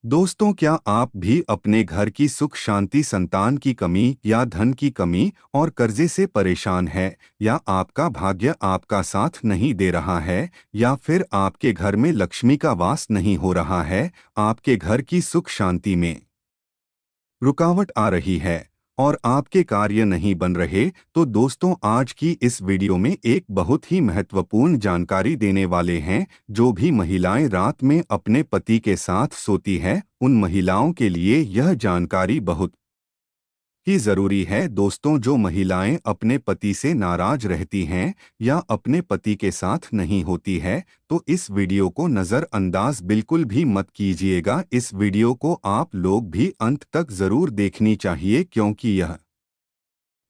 दोस्तों, क्या आप भी अपने घर की सुख शांति, संतान की कमी या धन की कमी और कर्जे से परेशान हैं? या आपका भाग्य आपका साथ नहीं दे रहा है, या फिर आपके घर में लक्ष्मी का वास नहीं हो रहा है, आपके घर की सुख शांति में रुकावट आ रही है और आपके कार्य नहीं बन रहे? तो दोस्तों, आज की इस वीडियो में एक बहुत ही महत्वपूर्ण जानकारी देने वाले हैं। जो भी महिलाएं रात में अपने पति के साथ सोती हैं, उन महिलाओं के लिए यह जानकारी बहुत ही जरूरी है। दोस्तों, जो महिलाएं अपने पति से नाराज रहती हैं या अपने पति के साथ नहीं होती है, तो इस वीडियो को नज़रअंदाज बिल्कुल भी मत कीजिएगा। इस वीडियो को आप लोग भी अंत तक जरूर देखनी चाहिए, क्योंकि यह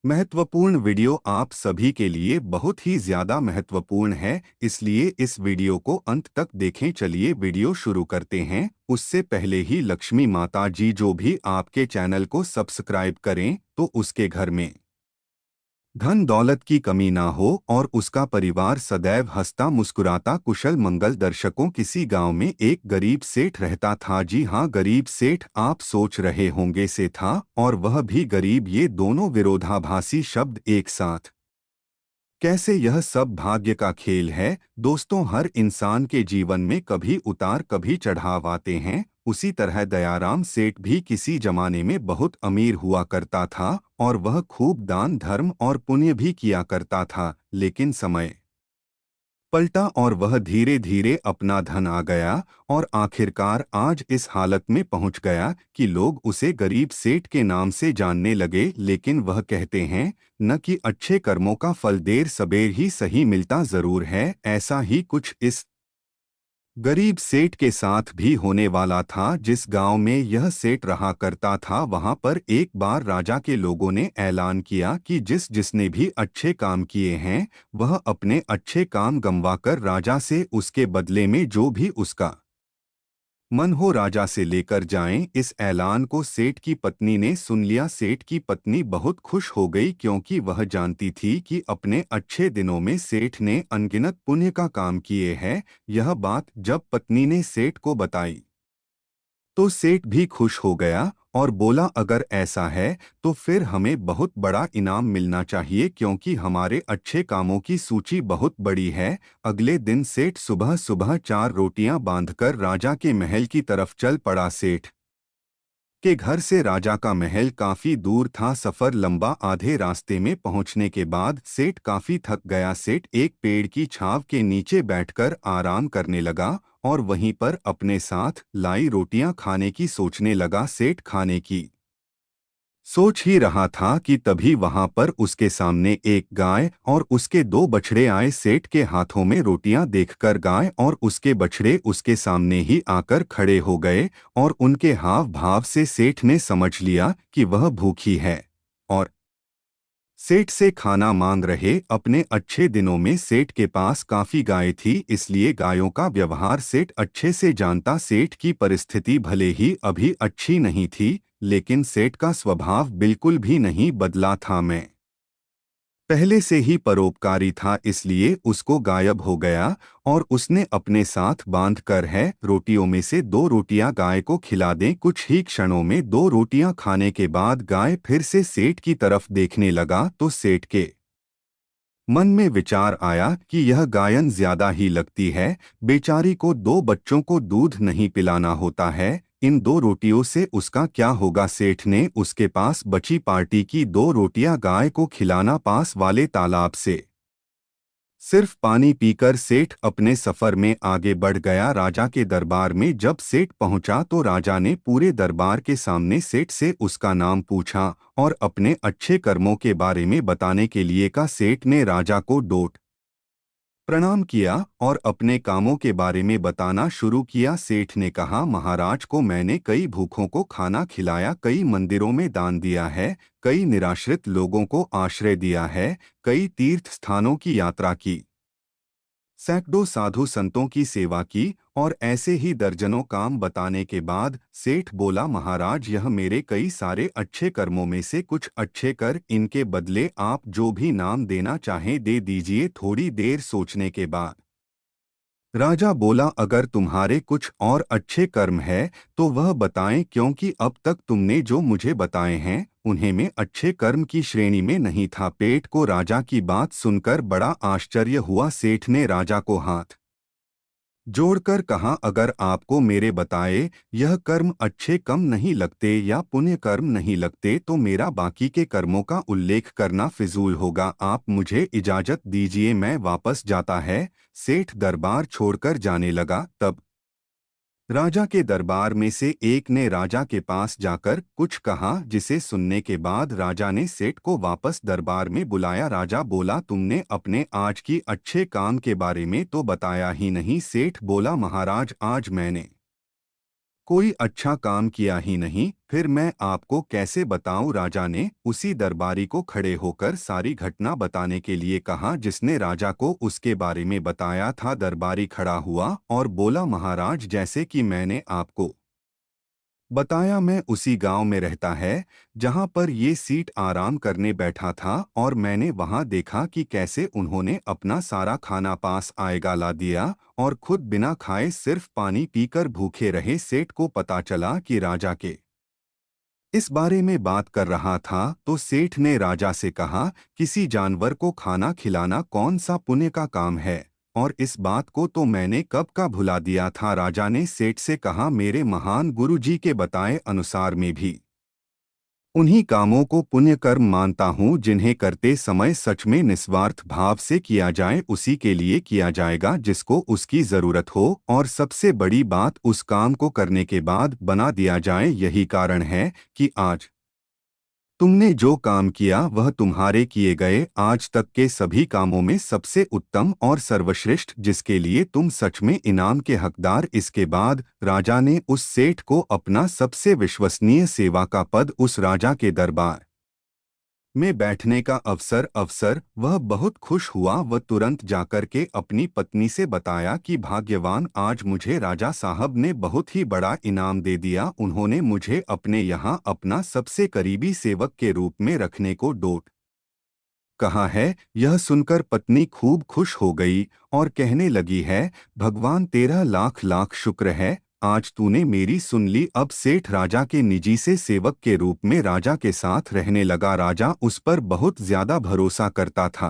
महत्वपूर्ण वीडियो आप सभी के लिए बहुत ही ज्यादा महत्वपूर्ण है। इसलिए इस वीडियो को अंत तक देखें। चलिए वीडियो शुरू करते हैं। उससे पहले ही लक्ष्मी माता जी जो भी आपके चैनल को सब्सक्राइब करें, तो उसके घर में धन दौलत की कमी ना हो और उसका परिवार सदैव हंसता मुस्कुराता कुशल मंगल। दर्शकों, किसी गांव में एक गरीब सेठ रहता था। जी हाँ, गरीब सेठ। आप सोच रहे होंगे से था और वह भी गरीब, ये दोनों विरोधाभासी शब्द एक साथ कैसे? यह सब भाग्य का खेल है। दोस्तों, हर इंसान के जीवन में कभी उतार कभी चढ़ाव आते हैं। उसी तरह दयाराम सेठ भी किसी जमाने में बहुत अमीर हुआ करता था और वह खूब दान धर्म और पुण्य भी किया करता था। लेकिन समय पलटा और वह धीरे धीरे अपना धन आ गया और आखिरकार आज इस हालत में पहुंच गया कि लोग उसे गरीब सेठ के नाम से जानने लगे। लेकिन वह कहते हैं न कि अच्छे कर्मों का फल देर सबेर ही सही मिलता जरूर है। ऐसा ही कुछ इस गरीब सेठ के साथ भी होने वाला था। जिस गांव में यह सेठ रहा करता था, वहां पर एक बार राजा के लोगों ने ऐलान किया कि जिसने भी अच्छे काम किए हैं, वह अपने अच्छे काम गंवाकर राजा से उसके बदले में जो भी उसका मन हो राजा से लेकर जाएं। इस ऐलान को सेठ की पत्नी ने सुन लिया। सेठ की पत्नी बहुत खुश हो गई, क्योंकि वह जानती थी कि अपने अच्छे दिनों में सेठ ने अनगिनत पुण्य का काम किए हैं। यह बात जब पत्नी ने सेठ को बताई, तो सेठ भी खुश हो गया और बोला, अगर ऐसा है तो फिर हमें बहुत बड़ा इनाम मिलना चाहिए, क्योंकि हमारे अच्छे कामों की सूची बहुत बड़ी है। अगले दिन सेठ सुबह सुबह 4 रोटियां बांधकर राजा के महल की तरफ चल पड़ा। सेठ के घर से राजा का महल काफी दूर था। सफर लंबा। आधे रास्ते में पहुंचने के बाद सेठ काफी थक गया। सेठ एक पेड़ की छांव के नीचे बैठकर आराम करने लगा और वहीं पर अपने साथ लाई रोटियां खाने की सोचने लगा। सेठ खाने की सोच ही रहा था कि तभी वहां पर उसके सामने एक गाय और उसके 2 बछड़े आए। सेठ के हाथों में रोटियां देखकर गाय और उसके बछड़े उसके सामने ही आकर खड़े हो गए और उनके हाव भाव से सेठ ने समझ लिया कि वह भूखी है और सेठ से खाना मांग रहे। अपने अच्छे दिनों में सेठ के पास काफी गाय थी, इसलिए गायों का व्यवहार सेठ अच्छे से जानता। सेठ की परिस्थिति भले ही अभी अच्छी नहीं थी, लेकिन सेठ का स्वभाव बिल्कुल भी नहीं बदला था। मैं पहले से ही परोपकारी था, इसलिए उसको गायब हो गया और उसने अपने साथ बांध कर है रोटियों में से 2 रोटियां गाय को खिला दें। कुछ ही क्षणों में 2 रोटियां खाने के बाद गाय फिर से सेठ की तरफ देखने लगा, तो सेठ के मन में विचार आया कि यह गायन ज्यादा ही लगती है। बेचारी को 2 बच्चों को दूध नहीं पिलाना होता है, इन 2 रोटियों से उसका क्या होगा? सेठ ने उसके पास बची पार्टी की 2 रोटियां गाय को खिलाना पास वाले तालाब से सिर्फ पानी पीकर सेठ अपने सफर में आगे बढ़ गया। राजा के दरबार में जब सेठ पहुंचा, तो राजा ने पूरे दरबार के सामने सेठ से उसका नाम पूछा और अपने अच्छे कर्मों के बारे में बताने के लिए कहा। सेठ ने राजा को डोट प्रणाम किया और अपने कामों के बारे में बताना शुरू किया। सेठ ने कहा, महाराज को मैंने कई भूखों को खाना खिलाया, कई मंदिरों में दान दिया है, कई निराश्रित लोगों को आश्रय दिया है, कई तीर्थ स्थानों की यात्रा की, सैकड़ों साधु संतों की सेवा की और ऐसे ही दर्जनों काम बताने के बाद सेठ बोला, महाराज यह मेरे कई सारे अच्छे कर्मों में से कुछ अच्छे कर, इनके बदले आप जो भी नाम देना चाहें दे दीजिए। थोड़ी देर सोचने के बाद राजा बोला, अगर तुम्हारे कुछ और अच्छे कर्म है तो वह बताएं, क्योंकि अब तक तुमने जो मुझे बताए हैं उन्हें में अच्छे कर्म की श्रेणी में नहीं था। पेट को राजा की बात सुनकर बड़ा आश्चर्य हुआ। सेठ ने राजा को हाथ जोड़कर कहा, अगर आपको मेरे बताए यह कर्म अच्छे कम नहीं लगते या पुण्य कर्म नहीं लगते तो मेरा बाकी के कर्मों का उल्लेख करना फिजूल होगा। आप मुझे इजाजत दीजिए, मैं वापस जाता है। सेठ दरबार छोड़कर जाने लगा। तब राजा के दरबार में से एक ने राजा के पास जाकर कुछ कहा, जिसे सुनने के बाद राजा ने सेठ को वापस दरबार में बुलाया। राजा बोला, तुमने अपने आज की अच्छे काम के बारे में तो बताया ही नहीं। सेठ बोला, महाराज आज मैंने कोई अच्छा काम किया ही नहीं, फिर मैं आपको कैसे बताऊं। राजा ने उसी दरबारी को खड़े होकर सारी घटना बताने के लिए कहा जिसने राजा को उसके बारे में बताया था। दरबारी खड़ा हुआ और बोला, महाराज जैसे कि मैंने आपको बताया, मैं उसी गांव में रहता है जहां पर ये सीट आराम करने बैठा था, और मैंने वहां देखा कि कैसे उन्होंने अपना सारा खाना पास आएगा ला दिया और खुद बिना खाए सिर्फ पानी पीकर भूखे रहे। सेठ को पता चला कि राजा के इस बारे में बात कर रहा था, तो सेठ ने राजा से कहा, किसी जानवर को खाना खिलाना कौन सा पुण्य का काम है, और इस बात को तो मैंने कब का भुला दिया था। राजा ने सेठ से कहा, मेरे महान गुरुजी के बताए अनुसार में भी उन्हीं कामों को पुण्य कर्म मानता हूँ जिन्हें करते समय सच में निस्वार्थ भाव से किया जाए, उसी के लिए किया जाएगा जिसको उसकी जरूरत हो, और सबसे बड़ी बात उस काम को करने के बाद बना दिया जाए। यही कारण है कि आज तुमने जो काम किया वह तुम्हारे किए गए आज तक के सभी कामों में सबसे उत्तम और सर्वश्रेष्ठ, जिसके लिए तुम सच में इनाम के हकदार। इसके बाद राजा ने उस सेठ को अपना सबसे विश्वसनीय सेवा का पद, उस राजा के दरबार में बैठने का अवसर वह बहुत खुश हुआ। वह तुरंत जाकर के अपनी पत्नी से बताया कि भाग्यवान, आज मुझे राजा साहब ने बहुत ही बड़ा इनाम दे दिया। उन्होंने मुझे अपने यहाँ अपना सबसे करीबी सेवक के रूप में रखने को डोट कहा है। यह सुनकर पत्नी खूब खुश हो गई और कहने लगी है, भगवान तेरा लाख लाख शुक्र है, आज तूने मेरी सुन ली। अब सेठ राजा के निजी से सेवक के रूप में राजा के साथ रहने लगा। राजा उस पर बहुत ज्यादा भरोसा करता था,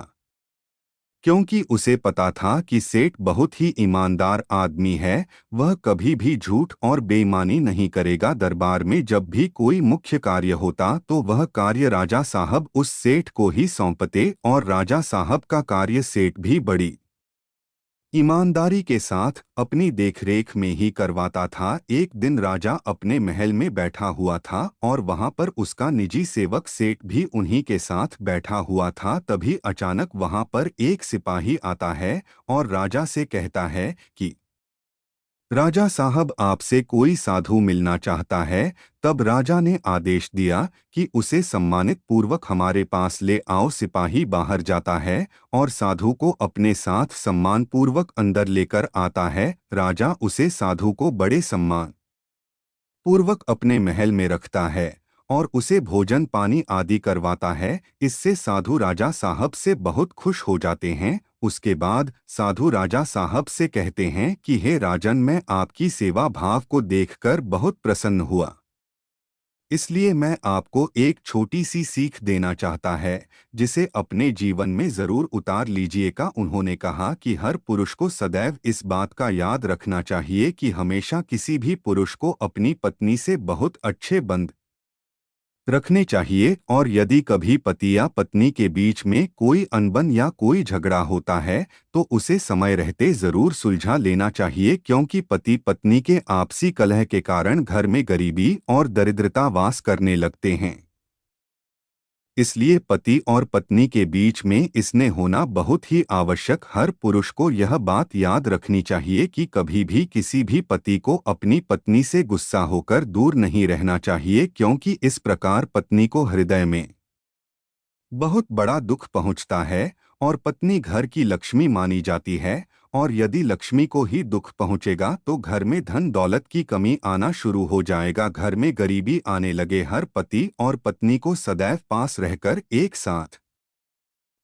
क्योंकि उसे पता था कि सेठ बहुत ही ईमानदार आदमी है। वह कभी भी झूठ और बेईमानी नहीं करेगा। दरबार में जब भी कोई मुख्य कार्य होता तो वह कार्य राजा साहब उस सेठ को ही सौंपते, और राजा साहब का कार्य सेठ भी बड़ी ईमानदारी के साथ अपनी देखरेख में ही करवाता था। एक दिन राजा अपने महल में बैठा हुआ था और वहां पर उसका निजी सेवक सेठ भी उन्हीं के साथ बैठा हुआ था। तभी अचानक वहां पर एक सिपाही आता है और राजा से कहता है कि राजा साहब आपसे कोई साधु मिलना चाहता है। तब राजा ने आदेश दिया कि उसे सम्मानित पूर्वक हमारे पास ले आओ। सिपाही बाहर जाता है और साधु को अपने साथ सम्मान पूर्वक अंदर लेकर आता है। राजा उसे साधु को बड़े सम्मान पूर्वक अपने महल में रखता है और उसे भोजन पानी आदि करवाता है। इससे साधु राजा साहब से बहुत खुश हो जाते हैं। उसके बाद साधु राजा साहब से कहते हैं कि हे राजन, मैं आपकी सेवा भाव को देखकर बहुत प्रसन्न हुआ, इसलिए मैं आपको एक छोटी सी सीख देना चाहता है, जिसे अपने जीवन में जरूर उतार लीजिएगा। उन्होंने कहा कि हर पुरुष को सदैव इस बात का याद रखना चाहिए कि हमेशा किसी भी पुरुष को अपनी पत्नी से बहुत अच्छे बंध रखने चाहिए, और यदि कभी पति या पत्नी के बीच में कोई अनबन या कोई झगड़ा होता है तो उसे समय रहते जरूर सुलझा लेना चाहिए, क्योंकि पति पत्नी के आपसी कलह के कारण घर में गरीबी और दरिद्रता वास करने लगते हैं। इसलिए पति और पत्नी के बीच में इसने होना बहुत ही आवश्यक। हर पुरुष को यह बात याद रखनी चाहिए कि कभी भी किसी भी पति को अपनी पत्नी से गुस्सा होकर दूर नहीं रहना चाहिए, क्योंकि इस प्रकार पत्नी को हृदय में बहुत बड़ा दुख पहुंचता है, और पत्नी घर की लक्ष्मी मानी जाती है। और यदि लक्ष्मी को ही दुख पहुंचेगा तो घर में धन दौलत की कमी आना शुरू हो जाएगा, घर में गरीबी आने लगे। हर पति और पत्नी को सदैव पास रहकर एक साथ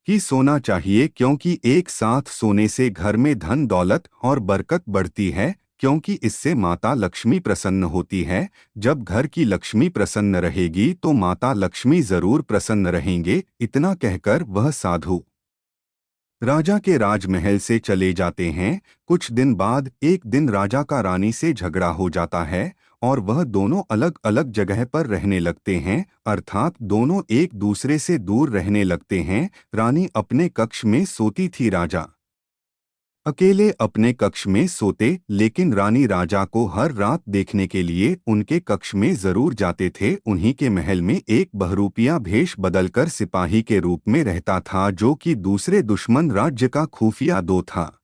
ही सोना चाहिए, क्योंकि एक साथ सोने से घर में धन दौलत और बरकत बढ़ती है, क्योंकि इससे माता लक्ष्मी प्रसन्न होती है। जब घर की लक्ष्मी प्रसन्न रहेगी तो माता लक्ष्मी जरूर प्रसन्न रहेंगे। इतना कहकर वह साधु राजा के राजमहल से चले जाते हैं। कुछ दिन बाद एक दिन राजा का रानी से झगड़ा हो जाता है और वह दोनों अलग अलग जगह पर रहने लगते हैं, अर्थात दोनों एक दूसरे से दूर रहने लगते हैं। रानी अपने कक्ष में सोती थी, राजा अकेले अपने कक्ष में सोते, लेकिन रानी राजा को हर रात देखने के लिए उनके कक्ष में जरूर जाते थे। उन्हीं के महल में एक बहरूपिया भेष बदलकर सिपाही के रूप में रहता था, जो कि दूसरे दुश्मन राज्य का खुफिया दो था।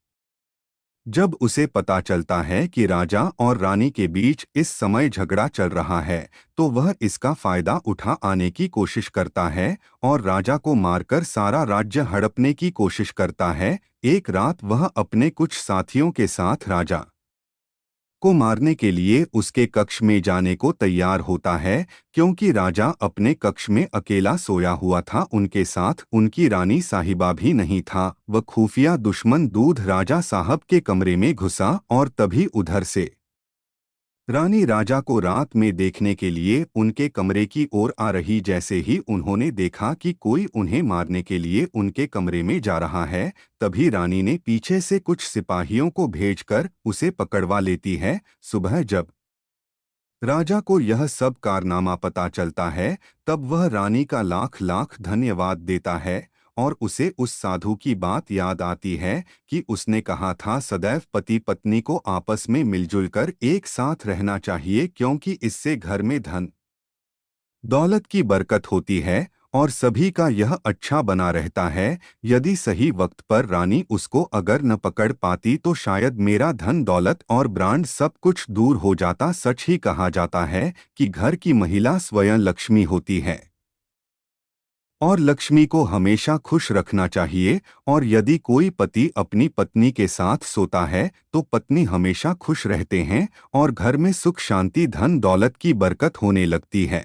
जब उसे पता चलता है कि राजा और रानी के बीच इस समय झगड़ा चल रहा है, तो वह इसका फायदा उठा आने की कोशिश करता है और राजा को मारकर सारा राज्य हड़पने की कोशिश करता है। एक रात वह अपने कुछ साथियों के साथ राजा को मारने के लिए उसके कक्ष में जाने को तैयार होता है, क्योंकि राजा अपने कक्ष में अकेला सोया हुआ था। उनके साथ उनकी रानी साहिबा भी नहीं था। वह खुफिया दुश्मन दूध राजा साहब के कमरे में घुसा और तभी उधर से रानी राजा को रात में देखने के लिए उनके कमरे की ओर आ रही। जैसे ही उन्होंने देखा कि कोई उन्हें मारने के लिए उनके कमरे में जा रहा है, तभी रानी ने पीछे से कुछ सिपाहियों को भेजकर उसे पकड़वा लेती है। सुबह जब राजा को यह सब कारनामा पता चलता है, तब वह रानी का लाख लाख धन्यवाद देता है और उसे उस साधु की बात याद आती है कि उसने कहा था सदैव पति पत्नी को आपस में मिलजुल कर एक साथ रहना चाहिए, क्योंकि इससे घर में धन दौलत की बरकत होती है और सभी का यह अच्छा बना रहता है। यदि सही वक्त पर रानी उसको अगर न पकड़ पाती तो शायद मेरा धन दौलत और ब्रांड सब कुछ दूर हो जाता। सच ही कहा जाता है कि घर की महिला स्वयं लक्ष्मी होती है और लक्ष्मी को हमेशा खुश रखना चाहिए। और यदि कोई पति अपनी पत्नी के साथ सोता है तो पत्नी हमेशा खुश रहते हैं और घर में सुख शांति धन दौलत की बरकत होने लगती है।